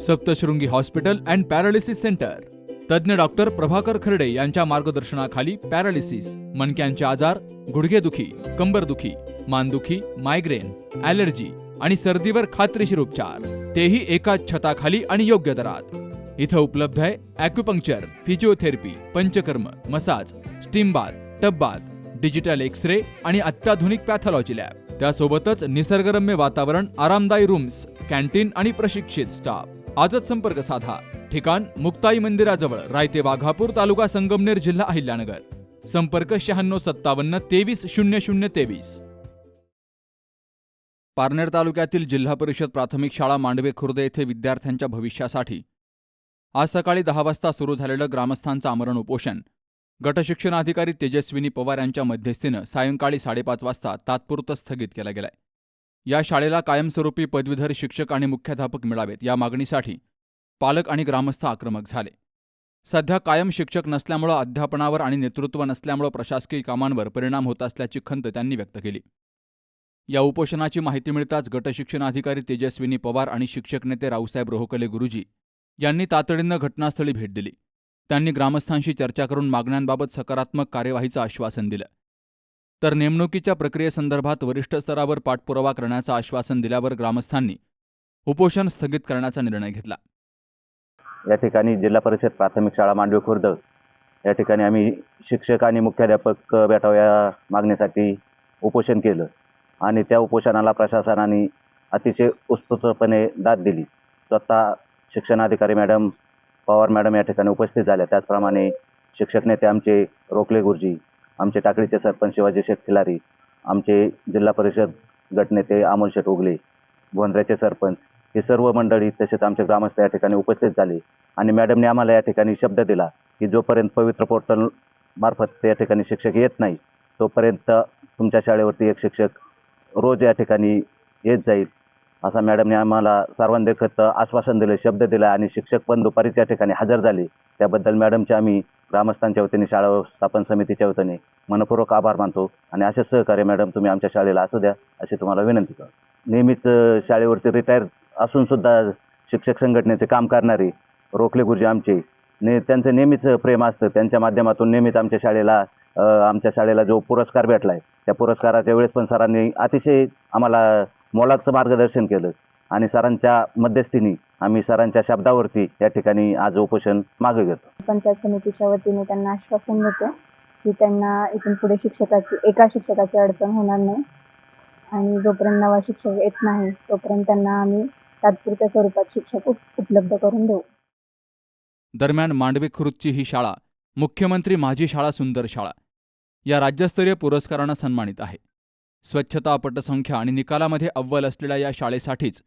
Saptashrungi hospital and paralysis centre. तज्ज्ञ doctor Prabhakar खर्डे यांच्या मार्गदर्शनाखाली पॅरालिसिस, मणक्यांचे आजार, गुडघेदुखी, कंबरदुखी, मानदुखी, मायग्रेन, ॲलर्जी आणि सर्दीवर खात्रीशीर उपचार, तेही एकाच छताखाली आणि योग्य दरात. इथं उपलब्ध आहे acupuncture, physiotherapy, panchakarma, massage, steam bath, tub bath, digital X-ray आणि अत्याधुनिक पॅथॉलॉजी लॅब. त्यासोबतच निसर्गरम्य वातावरण, आरामदायी रूम्स, कॅन्टीन आणि प्रशिक्षित स्टाफ. आजच संपर्क साधा. ठिकाण मुक्ताई मंदिराजवळ, रायते वाघापूर, तालुका संगमनेर, जिल्हा अहिल्यानगर. संपर्क 9657 230023. पारनेर तालुक्यातील जिल्हा परिषद प्राथमिक शाळा मांडवे खुर्द येथे विद्यार्थ्यांच्या भविष्यासाठी आज सकाळी 10 वाजता सुरू झालेलं ग्रामस्थांचं आमरण उपोषण गटशिक्षणाधिकारी तेजस्विनी पवार यांच्या मध्यस्थीनं सायंकाळी 5:30 वाजता तात्पुरतं स्थगित केलं गेलंय. या शाळेला कायमस्वरूपी पदवीधर शिक्षक आणि मुख्याध्यापक मिळावेत या मागणीसाठी पालक आणि ग्रामस्थ आक्रमक झाले. सध्या कायम शिक्षक नसल्यामुळं अध्यापनावर आणि नेतृत्व नसल्यामुळं प्रशासकीय कामांवर परिणाम होत असल्याची खंत त्यांनी व्यक्त केली. या उपोषणाची माहिती मिळताच गटशिक्षणाधिकारी तेजस्विनी पवार आणि शिक्षक नेते रावसाहेब रोहकले गुरुजी यांनी तातडीनं घटनास्थळी भेट दिली. त्यांनी ग्रामस्थांशी चर्चा करून मागण्यांबाबत सकारात्मक कार्यवाहीचं आश्वासन दिलं. तर नेमणुकीच्या प्रक्रियेसंदर्भात वरिष्ठ स्तरावर पाठपुरावा करण्याचं आश्वासन दिल्यावर ग्रामस्थांनी उपोषण स्थगित करण्याचा निर्णय घेतला. या ठिकाणी जिल्हा परिषद प्राथमिक शाळा मांडवे खुर्द या ठिकाणी आम्ही शिक्षक आणि मुख्याध्यापक भेटावं या मागणीसाठी उपोषण केलं आणि त्या उपोषणाला प्रशासनाने अतिशय उत्स्फूर्तपणे दाद दिली. स्वतः शिक्षणाधिकारी मॅडम पवार मॅडम या ठिकाणी उपस्थित झाल्या. त्याचप्रमाणे शिक्षक नेते आमचे रोकले गुरुजी, आमचे टाकळीचे सरपंच शिवाजी शेठ खिलारी, आमचे जिल्हा परिषद गटनेते अमोल शेठ उगले, भोंद्र्याचे सरपंच, हे सर्व मंडळी तसेच आमचे ग्रामस्थ या ठिकाणी उपस्थित झाले. आणि मॅडमने आम्हाला या ठिकाणी शब्द दिला की जोपर्यंत पवित्र पोर्टल मार्फत या ठिकाणी शिक्षक येत नाही तोपर्यंत तुमच्या शाळेवरती एक शिक्षक रोज या ठिकाणी येत जाईल, असा मॅडमने आम्हाला सर्वांदेखत आश्वासन दिले, शब्द दिला. आणि शिक्षक पण दुपारीच या ठिकाणी हजर झाले. त्याबद्दल मॅडमचे आम्ही ग्रामस्थांच्या वतीने, शाळा व्यवस्थापन समितीच्या वतीने मनपूर्वक आभार मानतो. आणि असे सहकार्य मॅडम तुम्ही आमच्या शाळेला असू द्या अशी तुम्हाला विनंती करतो. नेहमीच शाळेवरती रिटायर असून सुद्धा शिक्षक संघटनेचे काम करणारे रोखले गुरुजी आमचे त्यांचं नेहमीच प्रेम असतं. त्यांच्या माध्यमातून नेहमीच आमच्या शाळेला जो पुरस्कार भेटला आहे त्या पुरस्काराच्या वेळेस पण सरांनी अतिशय आम्हाला मोलाचं मार्गदर्शन केलं. आणि सरांच्या मध्यस्थीने आम्ही सरांच्या शब्दावरती या ठिकाणी आज उपोषण मागे घेतो. पंचायत समितीच्या वतीने त्यांना आश्वासन देतो की त्यांना इथून पुढे एका शिक्षकाची अडचण होणार नाही आणि जोपर्यंत नवा शिक्षक येत नाही तोपर्यंत त्यांना आम्ही तात्पुरत्या स्वरूपात शिक्षक उपलब्ध करून देऊ. दरम्यान मांडवे खुर्दची ही शाळा मुख्यमंत्री माझी शाळा सुंदर शाळा या राज्यस्तरीय पुरस्कारानं सन्मानित आहे. स्वच्छता, पटसंख्या आणि निकालामध्ये अव्वल असलेल्या या शाळेसाठीच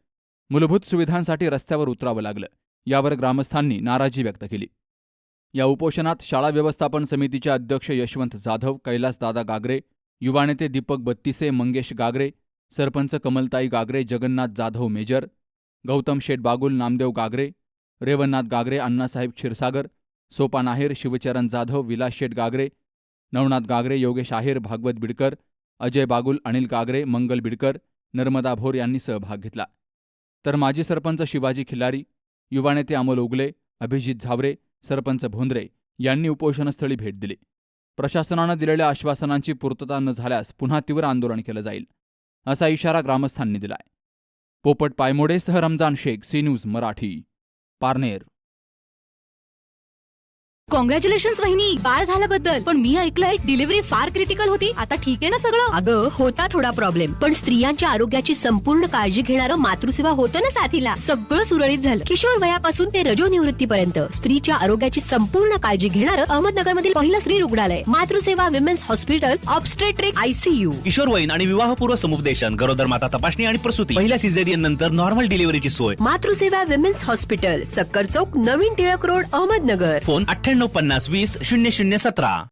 मूलभूत सुविधांसाठी रस्त्यावर उतरावं लागलं. यावर ग्रामस्थांनी नाराजी व्यक्त केली. या उपोषणात शाळा व्यवस्थापन समितीचे अध्यक्ष यशवंत जाधव, कैलासदादा गागरे, युवा नेते दीपक बत्तिसे, मंगेश गागरे, सरपंच कमलताई गागरे, जगन्नाथ जाधव मेजर, गौतम शेठ बागुल, नामदेव गागरे, रेवणनाथ गागरे, अण्णासाहेब क्षीरसागर, सोपान आहेर, शिवचरण जाधव, विलास शेठ गागरे, नवनाथ गागरे, योगेश आहेर, भागवत बिडकर, अजय बागुल, अनिल गागरे, मंगल बिडकर, नर्मदा भोर यांनी सहभाग घेतला. तर माजी सरपंच शिवाजी खिलारी, युवा नेते अमोल उगले, अभिजित झावरे, सरपंच भोंद्रे यांनी उपोषणस्थळी भेट दिली. प्रशासनानं दिलेल्या आश्वासनांची पूर्तता न झाल्यास पुन्हा तीव्र आंदोलन केलं जाईल असा इशारा ग्रामस्थांनी दिलाय. पोपट पायमोडेसह Ramjan Shaikh, C news Marathi, Parner. Congratulations वहिनी, बाळ झाल्याबद्दल. पण मी ऐकलंय डिलिव्हरी फार क्रिटिकल होती. आता ठीक आहे ना सगळं? अगं होता थोडा प्रॉब्लेम, पण स्त्रियांच्या आरोग्याची संपूर्ण काळजी घेणारं मातृसेवा होतं ना साथीला. सगळं सुरळीत झालं. किशोर वयापासून ते रजोनिवृत्तीपर्यंत स्त्रीच्या आरोग्याची संपूर्ण काळजी घेणारं अहमदनगर मधील पहिलं स्त्री रुग्णालय Matruseva women's hospital, obstetric, ICU. किशोरवयीन आणि विवाहपूर्व समुपदेशन, गरोदर माता तपासणी आणि प्रसूती, पहिल्या सिझेरियन नंतर नॉर्मल डिलिव्हरीची सोय. मातृसेवा विमेन्स हॉस्पिटल, सक्कर चौक, नवीन टिळक रोड, अहमदनगर. फोन 9850 20 0017.